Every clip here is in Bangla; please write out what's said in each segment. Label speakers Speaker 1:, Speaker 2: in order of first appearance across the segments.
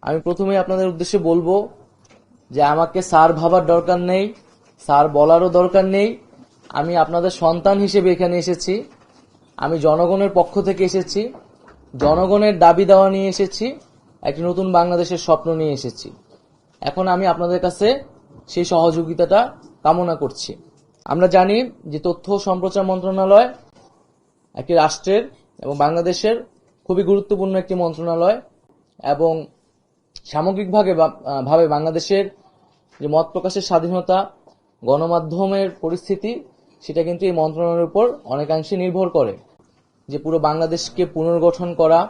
Speaker 1: আমি প্রথমেই আপনাদের উদ্দেশ্যে বলবো যে আমাকে স্যার ভাবার দরকার নেই, স্যার বলারও দরকার নেই। আমি আপনাদের সন্তান হিসেবে এখানে এসেছি। আমি জনগণের পক্ষ থেকে এসেছি, জনগণের দাবি দেওয়া নিয়ে এসেছি, একটি নতুন বাংলাদেশের স্বপ্ন নিয়ে এসেছি। এখন আমি আপনাদের কাছে সেই সহযোগিতাটা কামনা করছি। আমরা জানি যে তথ্য সম্প্রচার মন্ত্রণালয় একটি রাষ্ট্রের এবং বাংলাদেশের খুবই গুরুত্বপূর্ণ একটি মন্ত্রণালয়, এবং সামগ্রিকভাবে বাংলাদেশের যে মত প্রকাশের স্বাধীনতা, গণমাধ্যমের পরিস্থিতি, সেটা কিন্তু এই মন্ত্রণালয়ের উপর অনেকাংশে নির্ভর করে। যে পুরো বাংলাদেশকে পুনর্গঠন করা,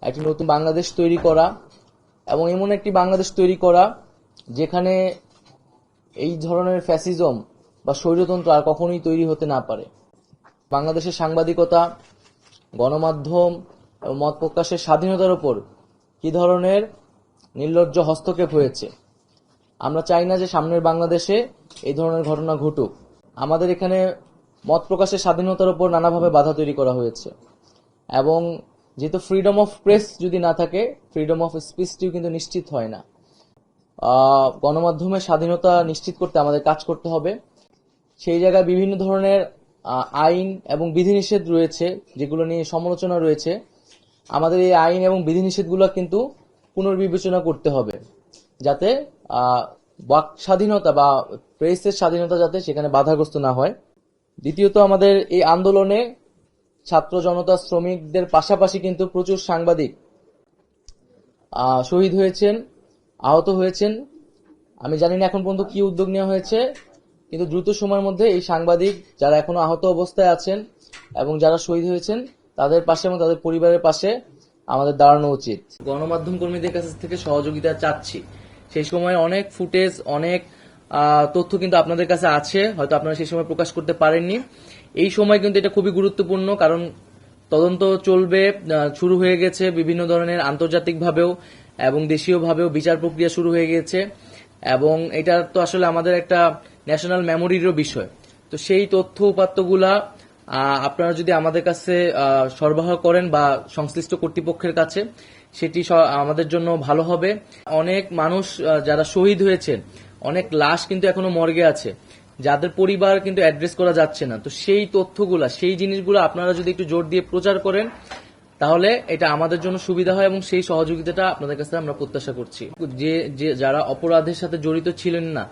Speaker 1: একটি নতুন বাংলাদেশ তৈরি করা, এবং এমন একটি বাংলাদেশ তৈরি করা যেখানে এই ধরনের ফ্যাসিজম বা স্বৈরতন্ত্র আর কখনোই তৈরি হতে না পারে। বাংলাদেশের সাংবাদিকতা, গণমাধ্যম এবং মত প্রকাশের স্বাধীনতার উপর কি ধরনের নির্লজ্জ হস্তক্ষেপ হয়েছে। আমরা চাই না যে সামনের বাংলাদেশে এই ধরনের ঘটনা ঘটুক। আমাদের এখানে মত প্রকাশের স্বাধীনতার উপর নানাভাবে বাধা তৈরি করা হয়েছে, এবং যেহেতু ফ্রিডম অফ প্রেস যদি না থাকে, ফ্রিডম অফ স্পিচটিও কিন্তু নিশ্চিত হয় না। গণমাধ্যমের স্বাধীনতা নিশ্চিত করতে আমাদের কাজ করতে হবে। সেই জায়গায় বিভিন্ন ধরনের আইন এবং বিধিনিষেধ রয়েছে, যেগুলো নিয়ে সমালোচনা রয়েছে। আমাদের এই আইন এবং বিধিনিষেধগুলো কিন্তু পুনর্বিবেচনা করতে হবে, যাতে বাক স্বাধীনতা বা প্রেসের স্বাধীনতা যাতে সেখানে বাধাগ্রস্ত না হয়। দ্বিতীয়ত, আমাদের এই আন্দোলনে ছাত্র জনতা, শ্রমিকদের পাশাপাশি কিন্তু প্রচুর সাংবাদিক শহীদ হয়েছেন, আহত হয়েছেন। আমি জানি না এখন পর্যন্ত কি উদ্যোগ নেওয়া হয়েছে, কিন্তু দ্রুত সময়ের মধ্যে এই সাংবাদিক যারা এখনো আহত অবস্থায় আছেন এবং যারা শহীদ হয়েছেন তাদের পাশে এবং তাদের পরিবারের পাশে আমাদের দাঁড়ানো উচিত। গণমাধ্যম কর্মীদের কাছ থেকে সহযোগিতা চাচ্ছি। সেই সময় অনেক ফুটেজ, অনেক তথ্য কিন্তু আপনাদের কাছে আছে, হয়তো আপনারা সেই সময় প্রকাশ করতে পারেননি। এই সময় কিন্তু এটা খুবই গুরুত্বপূর্ণ, কারণ তদন্ত চলবে, শুরু হয়ে গেছে বিভিন্ন ধরনের আন্তর্জাতিকভাবেও এবং দেশীয়ভাবেও বিচার প্রক্রিয়া শুরু হয়ে গেছে, এবং এটা তো আসলে আমাদের একটা ন্যাশনাল মেমোরিরও বিষয়। তো সেই তথ্য উপাত্তগুলা আপনারা যদি আমাদের কাছে সরবরাহ করেন বা সংশ্লিষ্ট কর্তৃপক্ষের কাছে, সেটি আমাদের জন্য ভালো হবে। অনেক মানুষ যারা শহীদ হয়েছেন, অনেক লাশ কিন্তু এখনো মর্গে আছে, যাদের পরিবার কিন্তু অ্যাড্রেস করা যাচ্ছে না। তো সেই তথ্যগুলা, সেই জিনিসগুলো আপনারা যদি একটু জোর দিয়ে প্রচার করেন, তাহলে এটা আমাদের জন্য সুবিধা হয়, এবং সেই সহযোগিতাটা আপনাদের কাছে আমরা প্রত্যাশা করছি। যে যারা অপরাধের সাথে জড়িত ছিলেন না,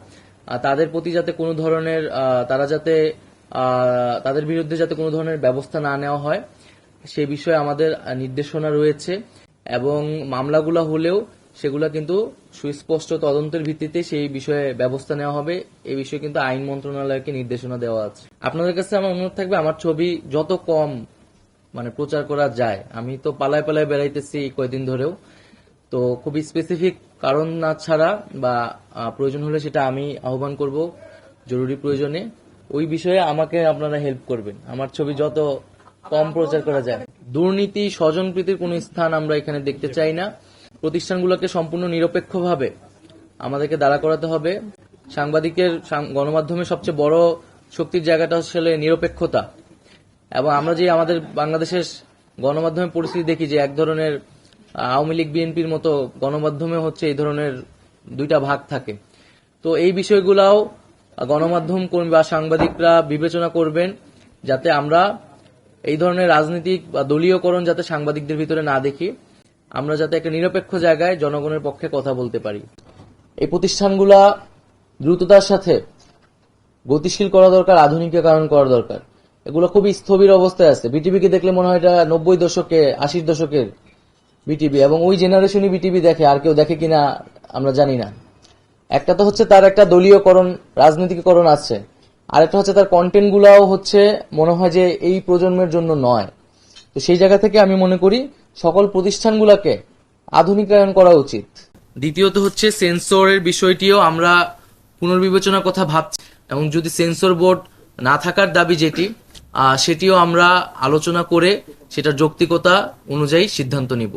Speaker 1: তাদের প্রতি যাতে কোনো ধরনের তাদের বিরুদ্ধে যাতে কোনো ধরনের ব্যবস্থা না নেওয়া হয়, সে বিষয়ে আমাদের নির্দেশনা রয়েছে, এবং মামলাগুলো হলেও সেগুলো কিন্তু সুস্পষ্ট তদন্তের ভিত্তিতে সেই বিষয়ে ব্যবস্থা নেওয়া হবে। এই বিষয়ে কিন্তু আইন মন্ত্রণালয়কে নির্দেশনা দেওয়া আছে। আপনাদের কাছে আমার অনুরোধ থাকবে, আমার ছবি যত কম প্রচার করা যায়। আমি তো পালায় পালায় বেড়াইতেছি কয়েকদিন ধরেও, তো খুবই স্পেসিফিক কারণ না ছাড়া বা প্রয়োজন হলে সেটা আমি আহ্বান করব জরুরি প্রয়োজনে। ওই বিষয়ে আমাকে আপনারা হেল্প করবেন, আমার ছবি যত কম প্রচার করা যায়। দুর্নীতি, স্বজনপ্রীতির কোন স্থান আমরা এখানে দেখতে চাই না। প্রতিষ্ঠানগুলোকে সম্পূর্ণ নিরপেক্ষভাবে আমাদেরকে দাঁড়া করাতে হবে। গণমাধ্যমের সবচেয়ে বড় শক্তির জায়গাটা আসলে নিরপেক্ষতা, এবং আমরা যে আমাদের বাংলাদেশের গণমাধ্যমের পরিস্থিতি দেখি, যে এক ধরনের আওয়ামী লীগ বিএনপির মতো গণমাধ্যমে হচ্ছে এই ধরনের দুইটা ভাগ থাকে। তো এই বিষয়গুলাও গণমাধ্যম কর্মী বা সাংবাদিকরা বিবেচনা করবেন, যাতে আমরা এই ধরনের রাজনৈতিক বা দলীয়করণ যাতে সাংবাদিকদের ভিতরে না দেখি, আমরা যাতে একটা নিরপেক্ষ জায়গায় জনগণের পক্ষে কথা বলতে পারি। এই প্রতিষ্ঠানগুলা দ্রুততার সাথে গতিশীল করা দরকার, আধুনিকীকরণ করা দরকার। এগুলো খুবই স্থবির অবস্থায় আছে। বিটিভিকে দেখলে মনে হয় এটা 90 দশকে, 80 দশকের বিটিভি, এবং ওই জেনারেশনই বিটিভি দেখে, আর কেউ দেখে কিনা আমরা জানি না। একটা তো হচ্ছে তার একটা দলীয়করণ, রাজনৈতিকীকরণ আছে, আর একটা হচ্ছে তার কন্টেন্ট গুলাও হচ্ছে মনে হয় যে এই প্রজন্মের জন্য নয়। তো সেই জায়গা থেকে আমি মনে করি সকল প্রতিষ্ঠানগুলোকে আধুনিকায়ন করা উচিত। দ্বিতীয়ত হচ্ছে সেন্সরের বিষয়টিও আমরা পুনর্বিবেচনার কথা ভাবছি, এবং যদি সেন্সর বোর্ড না থাকার দাবি যেটি, সেটিও আমরা আলোচনা করে সেটার যৌক্তিকতা অনুযায়ী সিদ্ধান্ত নিব।